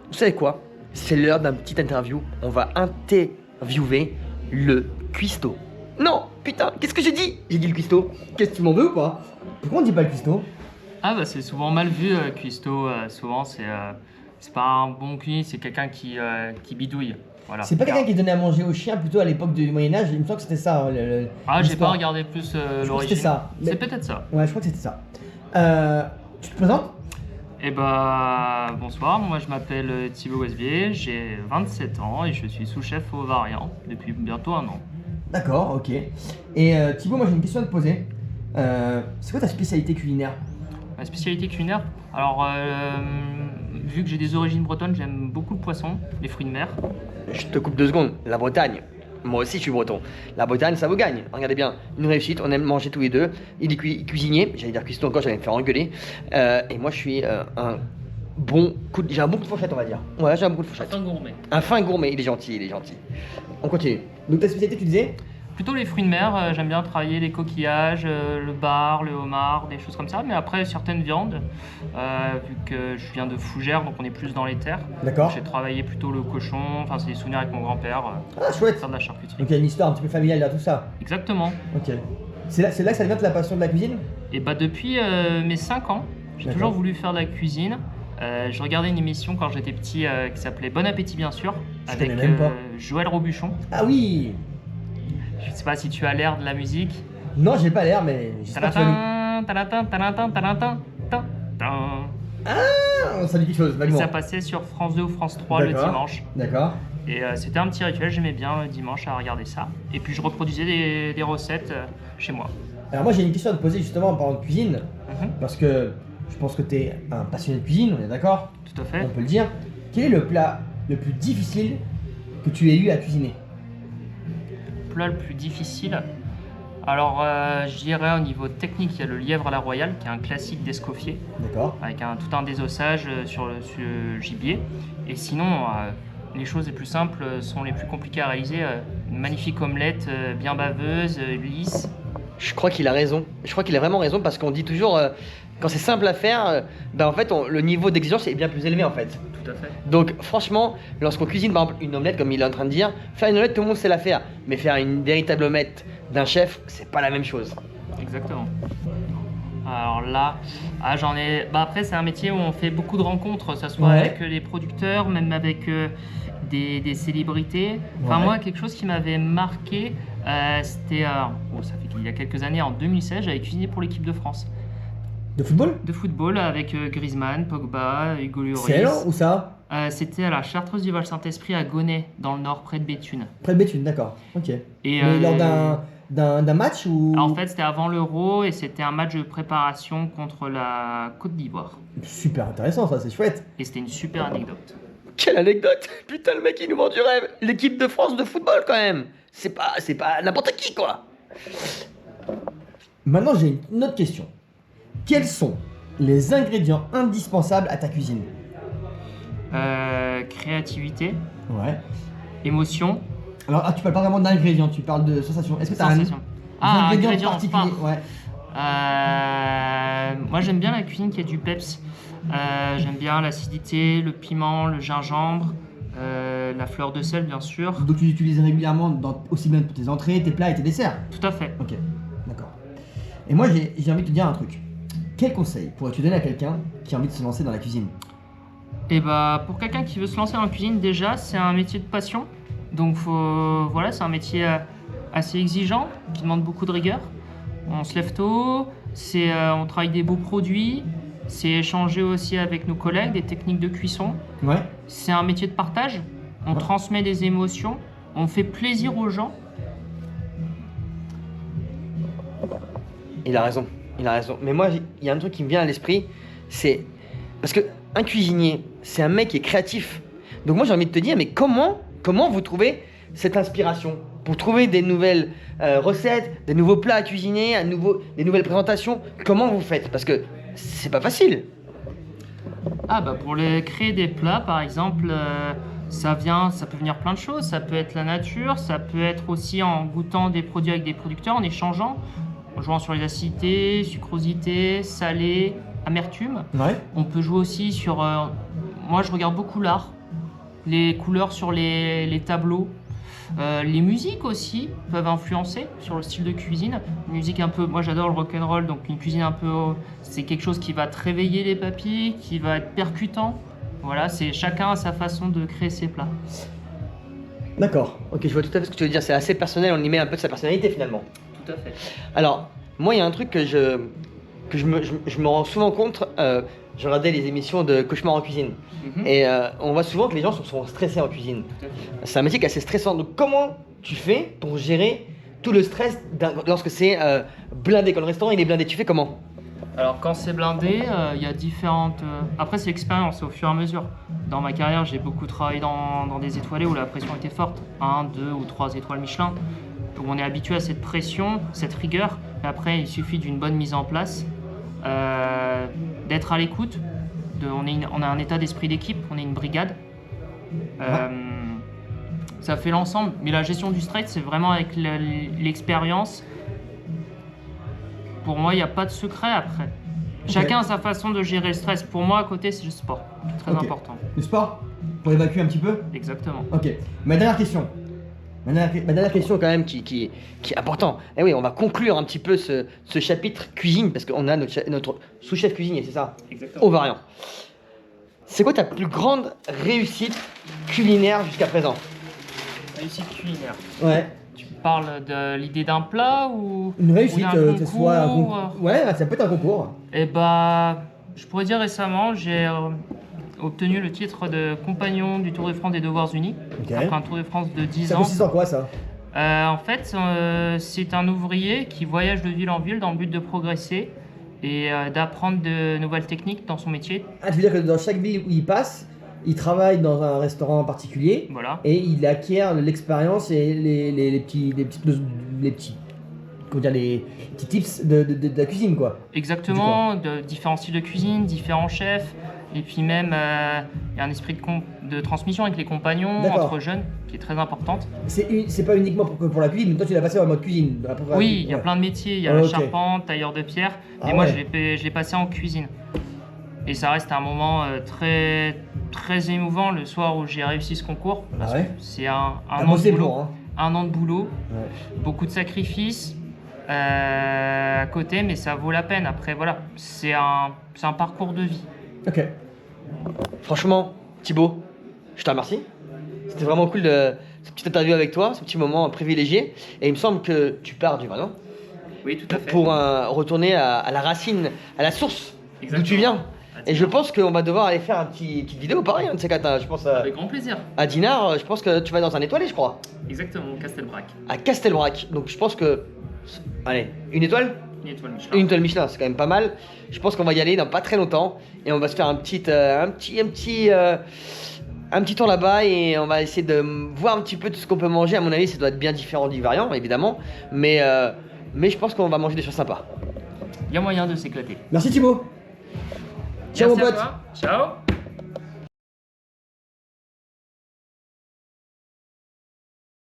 Vous savez quoi? C'est l'heure d'un petit interview. On va interviewer le cuistot. Non, putain, qu'est-ce que j'ai dit? J'ai dit le cuistot. Qu'est-ce que tu m'en veux ou pas? Pourquoi on dit pas le cuistot? Ah bah c'est souvent mal vu, cuistot. Souvent c'est pas un bon cuisinier, c'est quelqu'un qui bidouille. Voilà. C'est pas quelqu'un qui donnait à manger aux chiens plutôt à l'époque du Moyen-Âge, il me semble que c'était ça. Ah, j'ai pas l'histoire. regardé plus Je crois que l'origine. c'était ça. C'est Mais- peut-être ça. Ouais, je crois que c'était ça. Tu te présentes? Eh bah bonsoir, moi je m'appelle Thibaut Westbier, j'ai 27 ans et je suis sous-chef au Variant depuis bientôt un an. D'accord, ok. Et Thibaut, moi j'ai une question à te poser. C'est quoi ta spécialité culinaire? Ma spécialité culinaire, alors vu que j'ai des origines bretonnes, j'aime beaucoup le poisson, les fruits de mer. Je te coupe 2 secondes. La Bretagne. Moi aussi, je suis breton. La Bretagne, ça vous gagne. Regardez bien, une réussite. On aime manger tous les deux. Il est cuisinier. J'allais dire cuistot encore, j'allais me faire engueuler. Et moi, je suis un bon coup de... J'ai un bon coup de fourchette, on va dire. Ouais, j'ai un bon coup de fourchette. Un gourmet. Un fin gourmet. Il est gentil, il est gentil. On continue. Donc ta spécialité, tu disais? Plutôt les fruits de mer, j'aime bien travailler les coquillages, le bar, le homard, des choses comme ça. Mais après, certaines viandes, vu que je viens de Fougères, donc on est plus dans les terres. D'accord. J'ai travaillé plutôt le cochon, enfin c'est des souvenirs avec mon grand-père, Ah, chouette. faire de la charcuterie. Donc il y a une histoire un petit peu familiale derrière tout ça. Exactement. Ok. C'est là que ça vient de la passion de la cuisine? Et bah depuis mes 5 ans, j'ai D'accord. toujours voulu faire de la cuisine. Je regardais une émission quand j'étais petit qui s'appelait Bon Appétit bien sûr, Je avec connais même pas. Joël Robuchon. Ah oui. Je sais pas si tu as l'air de la musique. Non, j'ai pas l'air, mais j'espère que tu vas nous... Tanatin, tanatin, tanatin, tanatin, tanatin. Ah, ça dit quelque chose, Et vaguement. ça passait sur France 2 ou France 3 le D'accord. dimanche. D'accord. Et c'était un petit rituel, j'aimais bien le dimanche à regarder ça. Et puis je reproduisais des recettes chez moi. Alors moi j'ai une question à te poser justement en parlant de cuisine, Mhm, parce que je pense que tu es un passionné de cuisine, on est d'accord? tout à fait. On peut le dire. Quel est le plat le plus difficile que tu aies eu à cuisiner? Plat le plus difficile. Alors je dirais au niveau technique, il y a le lièvre à la royale, qui est un classique d'Escoffier, D'accord. avec tout un désossage sur le gibier. Et sinon, les choses les plus simples sont les plus compliquées à réaliser. Une magnifique omelette bien baveuse, lisse. Je crois qu'il a raison. Je crois qu'il a vraiment raison parce qu'on dit toujours, quand c'est simple à faire, ben en fait, le niveau d'exigence est bien plus élevé en fait. Tout à fait. Donc franchement, lorsqu'on cuisine par exemple une omelette comme il est en train de dire, faire une omelette tout le monde sait la faire, mais faire une véritable omelette d'un chef, c'est pas la même chose. Exactement. Alors là, j'en ai. Bah après, c'est un métier où on fait beaucoup de rencontres, que ce soit Ouais. avec les producteurs, même avec des célébrités. Enfin, Ouais. moi, quelque chose qui m'avait marqué, c'était. Ça fait qu'il y a quelques années, en 2016, j'avais cuisiné pour l'équipe de France De football? de football avec Griezmann, Pogba, Hugo Lloris. C'est elle ou ça? C'était à la Chartreuse du Val-Saint-Esprit à Gonnet, dans le nord, près de Béthune. Près de Béthune, d'accord. Ok. Et, Mais lors d'un match ou... En fait, c'était avant l'Euro et c'était un match de préparation contre la Côte d'Ivoire. Super intéressant ça, c'est chouette. Et c'était une super anecdote. Quelle anecdote! Putain, le mec il nous vend du rêve! L'équipe de France de football quand même! C'est pas n'importe qui quoi! Maintenant j'ai une autre question. Quels sont les ingrédients indispensables à ta cuisine? Créativité, Ouais. émotion, Alors tu parles pas vraiment d'ingrédients, tu parles de sensation. Est-ce que tu as sensation. un ingrédient ingrédient particulier? phare. Ouais. Moi j'aime bien la cuisine qui a du peps. J'aime bien l'acidité, le piment, le gingembre, la fleur de sel bien sûr. Donc tu l'utilises régulièrement aussi bien pour tes entrées, tes plats et tes desserts. Tout à fait. Ok, d'accord. Et moi j'ai envie de te dire un truc. Quel conseil pourrais-tu donner à quelqu'un qui a envie de se lancer dans la cuisine? Et bah pour quelqu'un qui veut se lancer en cuisine, déjà c'est un métier de passion. Donc voilà, c'est un métier assez exigeant, qui demande beaucoup de rigueur. On se lève tôt, on travaille des beaux produits, c'est échanger aussi avec nos collègues, des techniques de cuisson. Ouais. C'est un métier de partage, on Ouais. transmet des émotions, on fait plaisir aux gens. Il a raison, il a raison. Mais moi, il y a un truc qui me vient à l'esprit, c'est... Parce que un cuisinier, c'est un mec qui est créatif. Donc moi, j'ai envie de te dire, mais comment vous trouvez cette inspiration pour trouver des nouvelles recettes, des nouveaux plats à cuisiner, des nouvelles présentations? Comment vous faites? Parce que c'est pas facile. Pour créer des plats par exemple, ça peut venir plein de choses. Ça peut être la nature, ça peut être aussi en goûtant des produits avec des producteurs, en échangeant, en jouant sur les acidités, sucrosité, salé, amertume. Ouais. On peut jouer aussi sur... moi, je regarde beaucoup l'art. les couleurs sur les tableaux. Les musiques aussi peuvent influencer sur le style de cuisine. Une musique un peu, moi j'adore le rock'n'roll, donc une cuisine un peu, c'est quelque chose qui va te réveiller les papilles, qui va être percutant. Voilà, c'est chacun a sa façon de créer ses plats. D'accord. Ok, je vois tout à fait ce que tu veux dire. C'est assez personnel, on y met un peu de sa personnalité finalement. Tout à fait. Alors, moi, il y a un truc que je me rends souvent compte. Je regardais les émissions de Cauchemar en cuisine. Et on voit souvent que les gens sont stressés en cuisine. Tout à fait. C'est un métier qui est assez stressant. Donc, comment tu fais pour gérer tout le stress lorsque c'est blindé? Quand le restaurant il est blindé, tu fais comment? Alors quand c'est blindé, il y a différentes... Après c'est l'expérience, c'est au fur et à mesure. Dans ma carrière, j'ai beaucoup travaillé dans des étoilés où la pression était forte. 1, 2 ou 3 étoiles Michelin. Où on est habitué à cette pression, cette rigueur. Et après, il suffit d'une bonne mise en place, d'être à l'écoute. On a un état d'esprit d'équipe, on est une brigade. Ça fait l'ensemble. Mais la gestion du stress, c'est vraiment avec l'expérience. Pour moi, il n'y a pas de secret après. Chacun a sa façon de gérer le stress. Pour moi, à côté, c'est le sport. Très important. Le sport? Pour évacuer un petit peu? Exactement. Ok. Ma dernière question. Ma dernière question quand même qui est important. Et oui, on va conclure un petit peu ce chapitre cuisine parce qu'on a notre sous-chef cuisinier, c'est ça? Exactement. Au variant. C'est quoi ta plus grande réussite culinaire jusqu'à présent? Réussite culinaire. Ouais. Tu parles de l'idée d'un plat ou Une réussite, ou d'un que ce soit un concours, concours. Ouais, ça peut être un concours. Eh bah, je pourrais dire récemment, j'ai obtenu le titre de compagnon du Tour de France des Devoirs Unis. Ok. Après un Tour de France de 10 Ça ans. consiste en quoi ça? En fait, c'est un ouvrier qui voyage de ville en ville dans le but de progresser et d'apprendre de nouvelles techniques dans son métier. Ah, tu veux dire que dans chaque ville où il passe, il travaille dans un restaurant en particulier Voilà. et il acquiert l'expérience et les petits comment dire, les petits tips de la cuisine quoi. Exactement, de différents styles de cuisine, différents chefs, et puis même il y a un esprit de transmission avec les compagnons, D'accord. entre jeunes, qui est très importante. C'est pas uniquement pour la cuisine, mais toi tu l'as passé en mode cuisine. Oui, il y a plein de métiers, il y a Ok. la charpente, tailleur de pierre, Ah et moi ouais. je l'ai passé en cuisine. Et ça reste un moment très, très émouvant le soir où j'ai réussi ce concours. Parce Ah ouais. que c'est un T'as an de bossé boulot, pour, hein. un an de boulot, Ouais. beaucoup de sacrifices à côté, mais ça vaut la peine. Après, voilà, c'est un parcours de vie. Ok. Franchement, Thibaut, je te remercie. C'était vraiment cool de cette petite interview avec toi, ce petit moment privilégié. Et il me semble que tu pars du Variant Oui, tout à fait. pour retourner à la racine, à la source d'où Exactement. tu viens. À Et je pense qu'on va devoir aller faire une petite vidéo pareil, un de ces quatre. Je pense Avec grand plaisir. à Dinard, je pense que tu vas dans un étoilé, je crois. Exactement, Castelbrac. À Castelbrac. Donc je pense que. Allez, une étoile? Une étoile Michelin. Une étoile Michelin, c'est quand même pas mal. Je pense qu'on va y aller dans pas très longtemps. Et on va se faire un petit tour là-bas. Et on va essayer de voir un petit peu tout ce qu'on peut manger. À mon avis, ça doit être bien différent du Variant, évidemment. Mais je pense qu'on va manger des choses sympas. Il y a moyen de s'éclater. Merci Thibaut. Ciao Merci mon à pote. toi. Ciao.